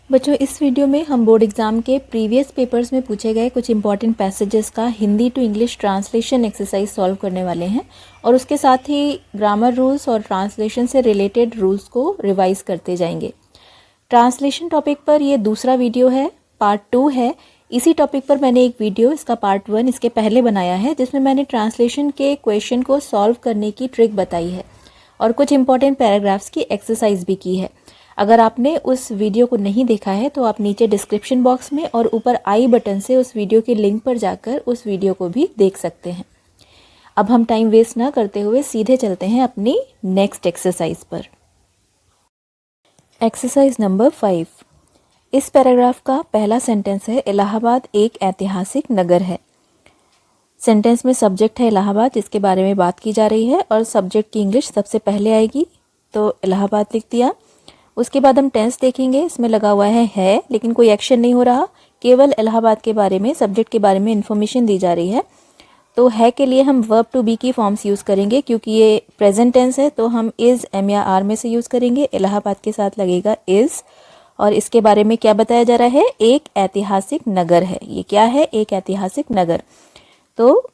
बच्चों, इस वीडियो में हम बोर्ड एग्जाम के प्रीवियस पेपर्स में पूछे गए कुछ इंपॉर्टेंट पैसेजेस का Hindi to English translation exercise solve करने वाले हैं और उसके साथ ही ग्रामर रूल्स और ट्रांसलेशन से रिलेटेड रूल्स को रिवाइज करते जाएंगे। ट्रांसलेशन टॉपिक पर ये दूसरा वीडियो है, पार्ट 2 है। इसी टॉपिक पर मैंने एक वीडियो, इसका पार्ट 1 इसके पहले बनाया है, जिसमें मैंने ट्रांसलेशन के क्वेश्चन को सॉल्व करने की ट्रिक बताई है और कुछ इंपॉर्टेंट पैराग्राफ्स की एक्सरसाइज भी की है। अगर आपने उस वीडियो को नहीं देखा है तो आप नीचे डिस्क्रिप्शन बॉक्स में और ऊपर आई बटन से उस वीडियो के लिंक पर जाकर उस वीडियो को भी देख सकते हैं। अब हम टाइम वेस्ट ना करते हुए सीधे चलते हैं अपनी नेक्स्ट एक्सरसाइज पर। Exercise number 5। इस पैराग्राफ का पहला सेंटेंस है, इलाहाबाद एक ऐतिहासिक नगर है। सेंटेंस में सब्जेक्ट है इलाहाबाद, जिसके बारे में बात की जा रही है, और सब्जेक्ट की इंग्लिश सबसे पहले आएगी, तो इलाहाबाद लिख दिया। उसके बाद हम टेंस देखेंगे, इसमें लगा हुआ है लेकिन कोई एक्शन नहीं हो रहा, केवल इलाहाबाद के बारे में, सब्जेक्ट के बारे में इन्फॉर्मेशन दी जा रही है। तो है के लिए हम वर्ब टू बी की फॉर्म्स यूज़ करेंगे, क्योंकि ये प्रेजेंट टेंस है तो हम इज़, एम या आर में से यूज़ करेंगे। इलाहाबाद के साथ लगेगा इज़, और इसके बारे में क्या बताया जा रहा है, एक ऐतिहासिक नगर है। ये क्या है, एक ऐतिहासिक नगर। तो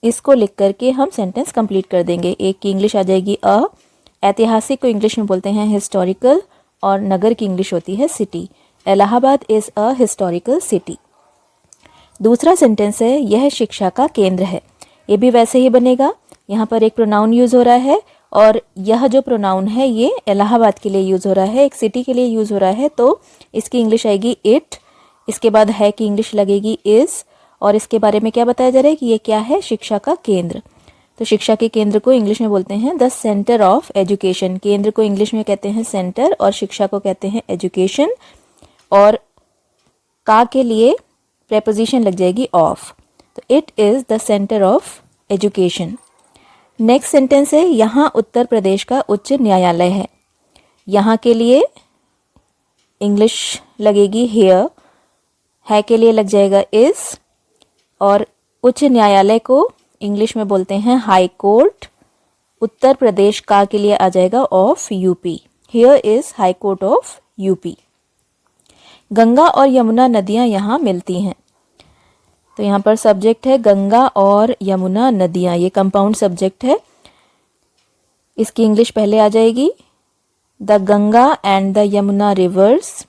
इसको लिख करके हम सेंटेंस कंप्लीट कर देंगे। एक की इंग्लिश आ जाएगी अ, ऐतिहासिक को इंग्लिश में बोलते हैं हिस्टोरिकल, और नगर की इंग्लिश होती है city. Allahabad is a historical city. दूसरा सेंटेंस है, यह शिक्षा का केंद्र है। ये भी वैसे ही बनेगा। यहाँ पर एक प्रोनाउन यूज़ हो रहा है, और यह जो प्रोनाउन है ये इलाहाबाद के लिए यूज़ हो रहा है, एक सिटी के लिए यूज़ हो रहा है, तो इसकी इंग्लिश आएगी इट। इसके बाद है की इंग्लिश लगेगी इज़, और इसके बारे में क्या बताया जा रहा है कि ये क्या है, शिक्षा का केंद्र। तो शिक्षा के केंद्र को इंग्लिश में बोलते हैं द सेंटर ऑफ एजुकेशन। केंद्र को इंग्लिश में कहते हैं सेंटर, और शिक्षा को कहते हैं एजुकेशन, और का के लिए प्रेपोजिशन लग जाएगी ऑफ। तो it is the centre of education. Next sentence है, यहाँ उत्तर प्रदेश का उच्च न्यायालय है। यहाँ के लिए इंग्लिश लगेगी हेयर, है के लिए लग जाएगा इज़, और उच्च न्यायालय को इंग्लिश में बोलते हैं हाई कोर्ट। उत्तर प्रदेश का के लिए आ जाएगा of UP. Here is high court of UP. Ganga और यमुना नदियां यहाँ मिलती हैं। तो यहाँ पर सब्जेक्ट है गंगा और यमुना नदियां, ये कंपाउंड सब्जेक्ट है। इसकी इंग्लिश पहले आ जाएगी the Ganga and the Yamuna reverse,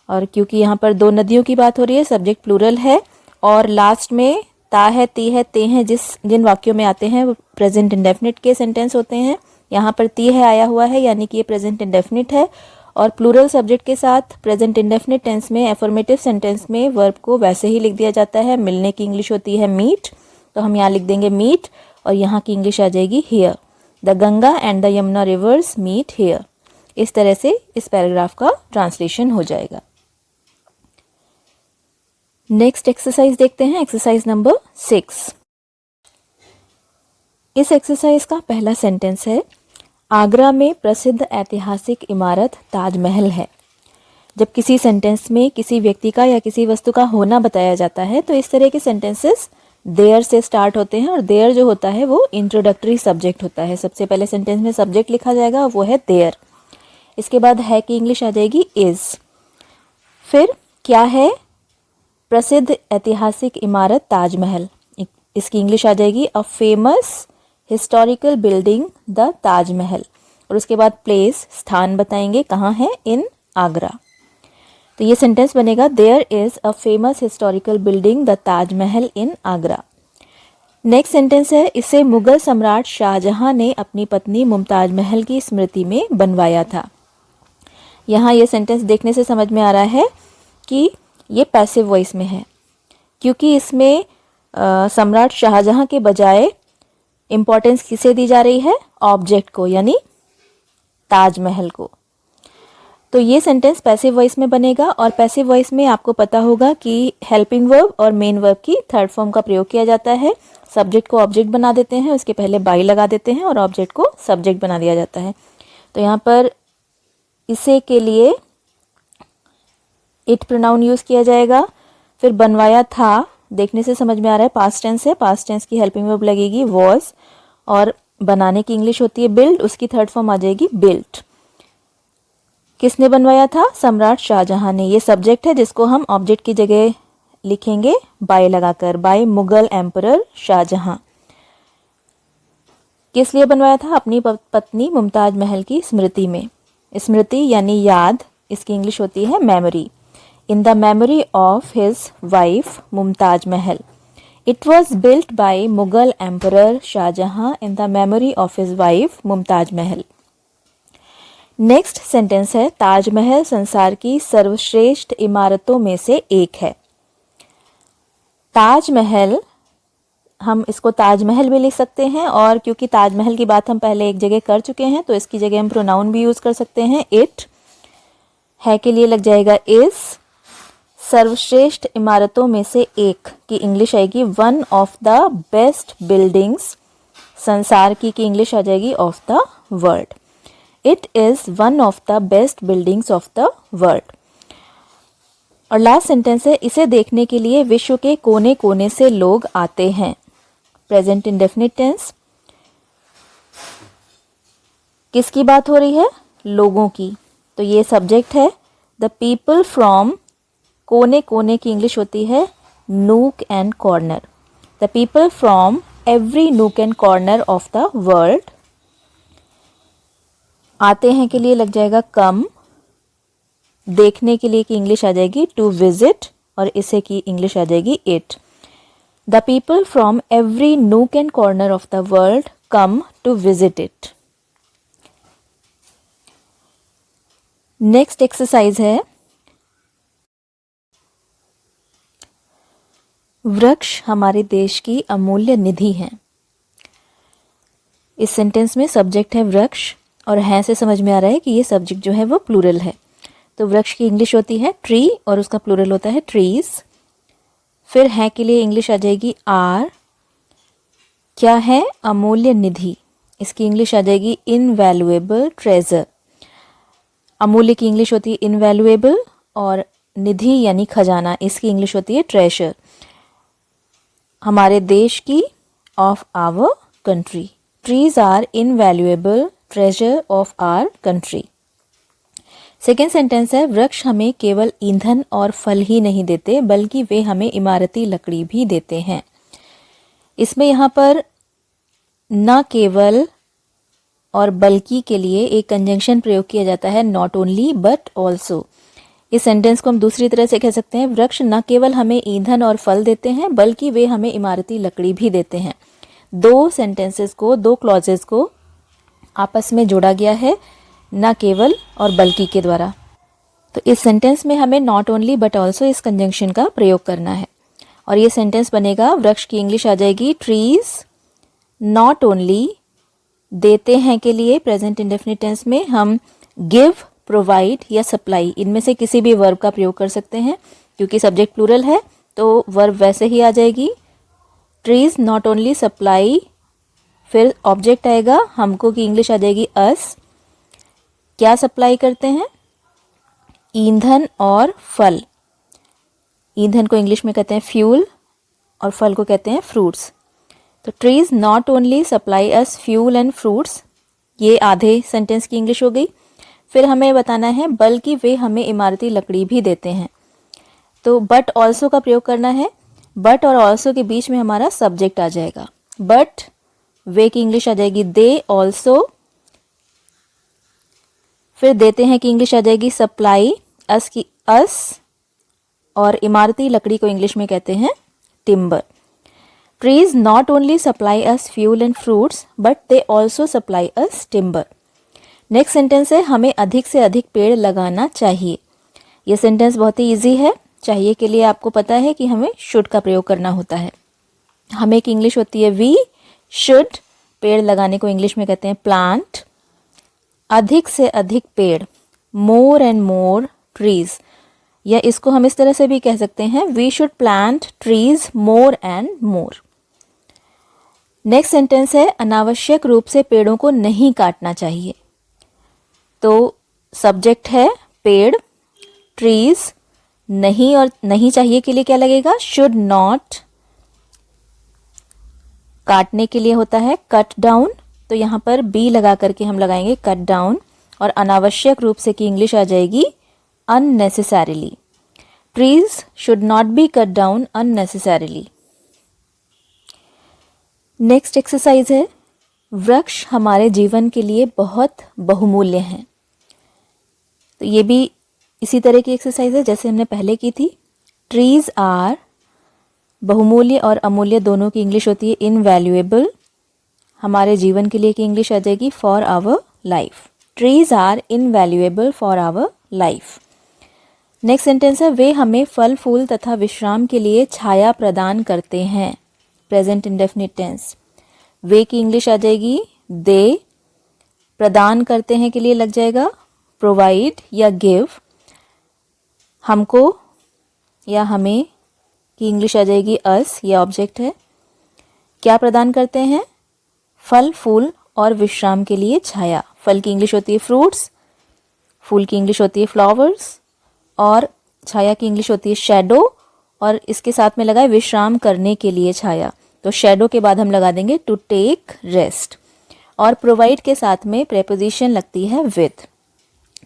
और क्योंकि यहाँ पर दो नदियों की बात हो रही है, सब्जेक्ट प्लूरल है, और लास्ट में ता है, ती है, ते हैं, जिन वाक्यों में आते हैं वो प्रेजेंट इंडेफिनिट के सेंटेंस होते हैं। यहाँ पर ती है आया हुआ है, यानी कि ये प्रेजेंट इंडेफिनिट है, और प्लूरल सब्जेक्ट के साथ प्रेजेंट इंडेफिनिट टेंस में, एफर्मेटिव सेंटेंस में वर्ब को वैसे ही लिख दिया जाता है। मिलने की इंग्लिश होती है मीट, तो हम यहाँ लिख देंगे मीट, और यहाँ की इंग्लिश आ जाएगी here. The Ganga and the Yamuna rivers meet here. इस तरह से इस पैराग्राफ का ट्रांसलेशन हो जाएगा। नेक्स्ट एक्सरसाइज देखते हैं, एक्सरसाइज नंबर 6। इस एक्सरसाइज का पहला सेंटेंस है, आगरा में प्रसिद्ध ऐतिहासिक इमारत ताजमहल है। जब किसी सेंटेंस में किसी व्यक्ति का या किसी वस्तु का होना बताया जाता है तो इस तरह के सेंटेंसेस देयर से स्टार्ट होते हैं, और देयर जो होता है वो इंट्रोडक्टरी सब्जेक्ट होता है। सबसे पहले सेंटेंस में सब्जेक्ट लिखा जाएगा, वो है देयर। इसके बाद है की इंग्लिश आ जाएगी इज। फिर क्या है, प्रसिद्ध ऐतिहासिक इमारत ताजमहल। इसकी इंग्लिश आ जाएगी अ famous historical building the Taj Mahal, और उसके बाद प्लेस, स्थान बताएंगे कहाँ है, इन आगरा। तो ये सेंटेंस बनेगा, there is a famous historical building the Taj Mahal in Agra. Next sentence है, इसे मुगल सम्राट शाहजहां ने अपनी पत्नी मुमताज महल की स्मृति में बनवाया था। यहाँ ये सेंटेंस देखने से समझ में आ रहा है कि ये पैसिव वॉइस में है, क्योंकि इसमें सम्राट शाहजहां के बजाय इम्पोर्टेंस किसे दी जा रही है, ऑब्जेक्ट को, यानी ताजमहल को। तो ये सेंटेंस पैसिव वॉइस में बनेगा, और पैसिव वॉइस में आपको पता होगा कि हेल्पिंग वर्ब और मेन वर्ब की थर्ड फॉर्म का प्रयोग किया जाता है। सब्जेक्ट को ऑब्जेक्ट बना देते हैं, उसके पहले बाई लगा देते हैं, और ऑब्जेक्ट को सब्जेक्ट बना दिया जाता है। तो यहाँ पर इसे के लिए इट प्रोनाउन यूज़ किया जाएगा। फिर बनवाया था, देखने से समझ में आ रहा है पास्ट टेंस है, पास्ट टेंस की हेल्पिंग वर्ब लगेगी वॉज, और बनाने की इंग्लिश होती है बिल्ड, उसकी थर्ड फॉर्म आ जाएगी बिल्ट। किसने बनवाया था? सम्राट शाहजहां ने। ये सब्जेक्ट है जिसको हम ऑब्जेक्ट की जगह लिखेंगे बाय लगाकर, बाय मुगल एम्परर शाहजहां। किस लिए बनवाया था? अपनी पत्नी मुमताज महल की स्मृति में। स्मृति यानी याद, इसकी इंग्लिश होती है memory. In the memory of his wife Mumtaz Mahal. It was built by Mughal emperor Shahjahan in the memory of his wife Mumtaz Mahal. Next sentence है, ताजमहल संसार की सर्वश्रेष्ठ इमारतों में से एक है। ताजमहल, हम इसको ताजमहल भी लिख सकते हैं, और क्योंकि ताजमहल की बात हम पहले एक जगह कर चुके हैं तो इसकी जगह हम प्रोनाउन भी यूज कर सकते हैं। इट है के लिए लग जाएगा इज। सर्वश्रेष्ठ इमारतों में से एक की इंग्लिश आएगी one of the best buildings. संसार की इंग्लिश आ जाएगी of the world. It is one of the best buildings of the world. और लास्ट सेंटेंस है, इसे देखने के लिए विश्व के कोने कोने से लोग आते हैं। Present indefinite tense. किसकी बात हो रही है? लोगों की। तो ये सब्जेक्ट है। द पीपल फ्रॉम, कोने कोने की इंग्लिश होती है nook and corner. The people from every nook and corner of the world. आते हैं के लिए लग जाएगा कम। देखने के लिए की इंग्लिश आ जाएगी टू विजिट, और इसे की इंग्लिश आ जाएगी it. The people from every nook and corner of the world come to visit it. Next exercise है, वृक्ष हमारे देश की अमूल्य निधि हैं। इस सेंटेंस में सब्जेक्ट है वृक्ष, और है से समझ में आ रहा है कि ये सब्जेक्ट जो है वो प्लूरल है। तो वृक्ष की इंग्लिश होती है ट्री, और उसका प्लूरल होता है ट्रीज। फिर है के लिए इंग्लिश आ जाएगी आर। क्या है? अमूल्य निधि। इसकी इंग्लिश आ जाएगी इनवैल्यूएबल ट्रेजर। अमूल्य की इंग्लिश होती है इनवैल्यूएबल, और निधि यानी खजाना, इसकी इंग्लिश होती है ट्रेजर। हमारे देश की, of our country. Trees are invaluable treasure of our country. Second sentence है, वृक्ष हमें केवल ईंधन और फल ही नहीं देते बल्कि वे हमें इमारती लकड़ी भी देते हैं। इसमें यहाँ पर न केवल और बल्कि के लिए एक कंजंक्शन प्रयोग किया जाता है, नॉट ओनली बट ऑल्सो। इस सेंटेंस को हम दूसरी तरह से कह सकते हैं, वृक्ष न केवल हमें ईंधन और फल देते हैं बल्कि वे हमें इमारती लकड़ी भी देते हैं। दो सेंटेंसेस को, दो क्लॉजेस को आपस में जोड़ा गया है न केवल और बल्कि के द्वारा। तो इस सेंटेंस में हमें नॉट ओनली बट ऑल्सो इस कंजंक्शन का प्रयोग करना है, और ये सेंटेंस बनेगा, वृक्ष की इंग्लिश आ जाएगी ट्रीज नॉट ओनली, देते हैं के लिए प्रेजेंट इंडेफिनिट टेंस में हम गिव, प्रोवाइड या सप्लाई, इनमें से किसी भी वर्ब का प्रयोग कर सकते हैं। क्योंकि सब्जेक्ट प्लूरल है तो वर्ब वैसे ही आ जाएगी, ट्रीज नॉट ओनली सप्लाई। फिर ऑब्जेक्ट आएगा, हमको की इंग्लिश आ जाएगी अस। क्या सप्लाई करते हैं? ईंधन और फल। ईंधन को इंग्लिश में कहते हैं फ्यूल, और फल को कहते हैं फ्रूट्स। तो trees not only supply us fuel and fruits, ये आधे सेंटेंस की इंग्लिश हो गई। फिर हमें बताना है बल्कि वे हमें इमारती लकड़ी भी देते हैं। तो बट ऑल्सो का प्रयोग करना है। बट और ऑल्सो के बीच में हमारा सब्जेक्ट आ जाएगा। बट वे की इंग्लिश आ जाएगी दे ऑल्सो। फिर देते हैं कि इंग्लिश आ जाएगी सप्लाई, अस की अस, और इमारती लकड़ी को इंग्लिश में कहते हैं timber. Trees not only supply us fuel and fruits but they also supply us timber. Next sentence है, हमें अधिक से अधिक पेड़ लगाना चाहिए। यह सेंटेंस बहुत ही ईजी है। चाहिए के लिए आपको पता है कि हमें शुड का प्रयोग करना होता है। हमें की इंग्लिश होती है वी शुड, पेड़ लगाने को इंग्लिश में कहते हैं प्लांट। अधिक से अधिक पेड़, मोर एंड मोर ट्रीज, या इसको हम इस तरह से भी कह सकते हैं, we should plant trees more and more. Next sentence है, अनावश्यक रूप से पेड़ों को नहीं काटना चाहिए। तो सब्जेक्ट है पेड़, ट्रीज, नहीं, और नहीं चाहिए के लिए क्या लगेगा? Should not. काटने के लिए होता है कट डाउन, तो यहाँ पर बी लगा करके हम लगाएंगे कट डाउन, और अनावश्यक रूप से की इंग्लिश आ जाएगी unnecessarily. Trees should not be cut down unnecessarily. Next exercise है, वृक्ष हमारे जीवन के लिए बहुत बहुमूल्य हैं। तो ये भी इसी तरह की एक्सरसाइज है जैसे हमने पहले की थी। ट्रीज आर, बहुमूल्य और अमूल्य दोनों की इंग्लिश होती है इनवैल्यूएबल। हमारे जीवन के लिए की इंग्लिश आ जाएगी for our life. Trees are invaluable for our life. Next sentence है, वे हमें फल फूल तथा विश्राम के लिए छाया प्रदान करते हैं। Present indefinite tense. वे की इंग्लिश आ जाएगी दे, प्रदान करते हैं के लिए लग जाएगा प्रोवाइड या गिव। हमको या हमें की इंग्लिश आ जाएगी अस, ये ऑब्जेक्ट है। क्या प्रदान करते हैं? फल फूल और विश्राम के लिए छाया। फल की इंग्लिश होती है फ्रूट्स, फूल की इंग्लिश होती है फ्लावर्स और छाया की इंग्लिश होती है शैडो। और इसके साथ में लगा है विश्राम करने के लिए छाया, तो शैडो के बाद हम लगा देंगे टू टेक रेस्ट। और प्रोवाइड के साथ में प्रेपोजिशन लगती है विथ।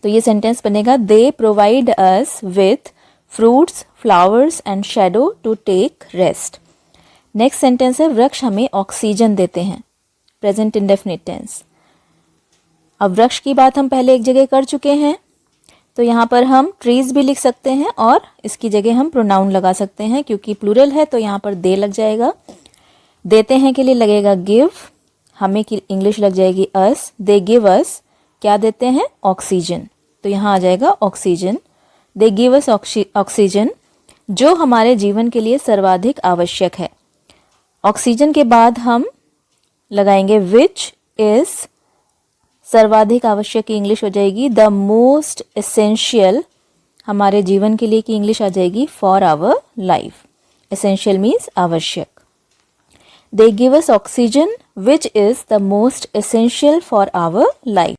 तो ये सेंटेंस बनेगा they provide us with fruits flowers and shadow to take rest. Next sentence है, वृक्ष हमें ऑक्सीजन देते हैं। Present indefinite tense. अब वृक्ष की बात हम पहले एक जगह कर चुके हैं, तो यहाँ पर हम ट्रीज भी लिख सकते हैं और इसकी जगह हम प्रोनाउन लगा सकते हैं। क्योंकि प्लूरल है तो यहाँ पर दे लग जाएगा। देते हैं के लिए लगेगा गिव, हमें की इंग्लिश लग जाएगी अस। दे गिव अस, क्या देते हैं? ऑक्सीजन, तो यहाँ आ जाएगा ऑक्सीजन। दे गिव अस ऑक्सीजन, जो हमारे जीवन के लिए सर्वाधिक आवश्यक है। ऑक्सीजन के बाद हम लगाएंगे विच इज, सर्वाधिक आवश्यक की इंग्लिश हो जाएगी द मोस्ट एसेंशियल। हमारे जीवन के लिए की इंग्लिश आ जाएगी for our life. Essential means आवश्यक। They give us oxygen which is the most essential for our life.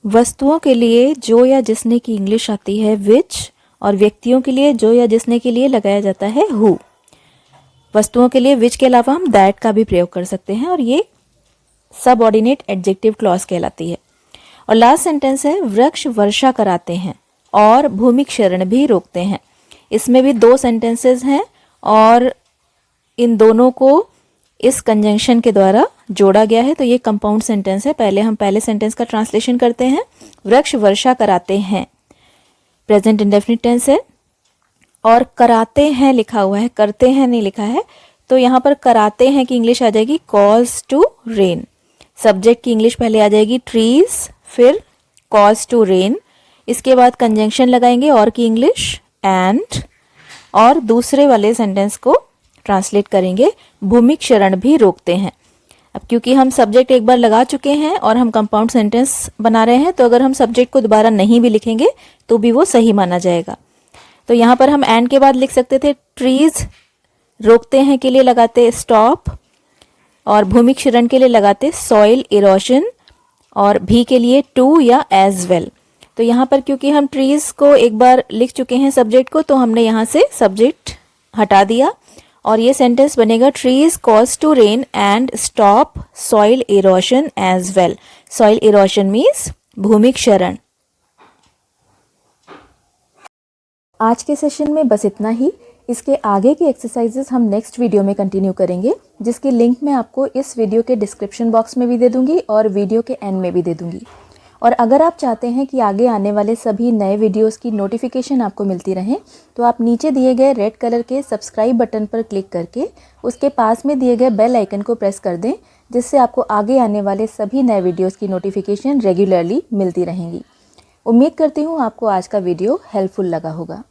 वस्तुओं के लिए जो या जिसने की इंग्लिश आती है विच, और व्यक्तियों के लिए जो या जिसने के लिए लगाया जाता है हु। वस्तुओं के लिए विच के अलावा हम दैट का भी प्रयोग कर सकते हैं और ये सबऑर्डिनेट एडजेक्टिव क्लॉज कहलाती है। और लास्ट सेंटेंस है, वृक्ष वर्षा कराते हैं और भूमि क्षरण भी रोकते हैं। इसमें भी दो सेंटेंसेस हैं और इन दोनों को इस कंजंक्शन के द्वारा जोड़ा गया है, तो ये कंपाउंड सेंटेंस है। पहले हम पहले सेंटेंस का ट्रांसलेशन करते हैं। वृक्ष वर्षा कराते हैं, प्रेजेंट इंडेफिनिट टेंस है। और कराते हैं लिखा हुआ है, करते हैं नहीं लिखा है, तो यहाँ पर कराते हैं की इंग्लिश आ जाएगी कॉज टू रेन। सब्जेक्ट की इंग्लिश पहले आ जाएगी ट्रीज, फिर कॉज टू रेन, इसके बाद कंजंक्शन लगाएंगे और की इंग्लिश एंड, और दूसरे वाले सेंटेंस को ट्रांसलेट करेंगे भूमि क्षरण भी रोकते हैं। अब क्योंकि हम सब्जेक्ट एक बार लगा चुके हैं और हम कंपाउंड सेंटेंस बना रहे हैं, तो अगर हम सब्जेक्ट को दोबारा नहीं भी लिखेंगे तो भी वो सही माना जाएगा। तो यहाँ पर हम एंड के बाद लिख सकते थे ट्रीज रोकते हैं के लिए लगाते स्टॉप, और भूमि क्षरण के लिए लगाते सॉइल इरोजन, और भी के लिए टू या एज वेल। तो यहाँ पर क्योंकि हम ट्रीज को एक बार लिख चुके हैं सब्जेक्ट को, तो हमने यहाँ से सब्जेक्ट हटा दिया और ये सेंटेंस बनेगा trees cause to rain and stop soil erosion as well. Soil erosion means भूमि क्षरण। आज के सेशन में बस इतना ही। इसके आगे की एक्सरसाइजेस हम नेक्स्ट वीडियो में कंटिन्यू करेंगे, जिसकी लिंक मैं आपको इस वीडियो के डिस्क्रिप्शन बॉक्स में भी दे दूंगी और वीडियो के एंड में भी दे दूंगी। और अगर आप चाहते हैं कि आगे आने वाले सभी नए वीडियोस की नोटिफिकेशन आपको मिलती रहें, तो आप नीचे दिए गए रेड कलर के सब्सक्राइब बटन पर क्लिक करके उसके पास में दिए गए बेल आइकन को प्रेस कर दें, जिससे आपको आगे आने वाले सभी नए वीडियोज़ की नोटिफिकेशन रेगुलरली मिलती रहेंगी। उम्मीद करती हूँ आपको आज का वीडियो हेल्पफुल लगा होगा।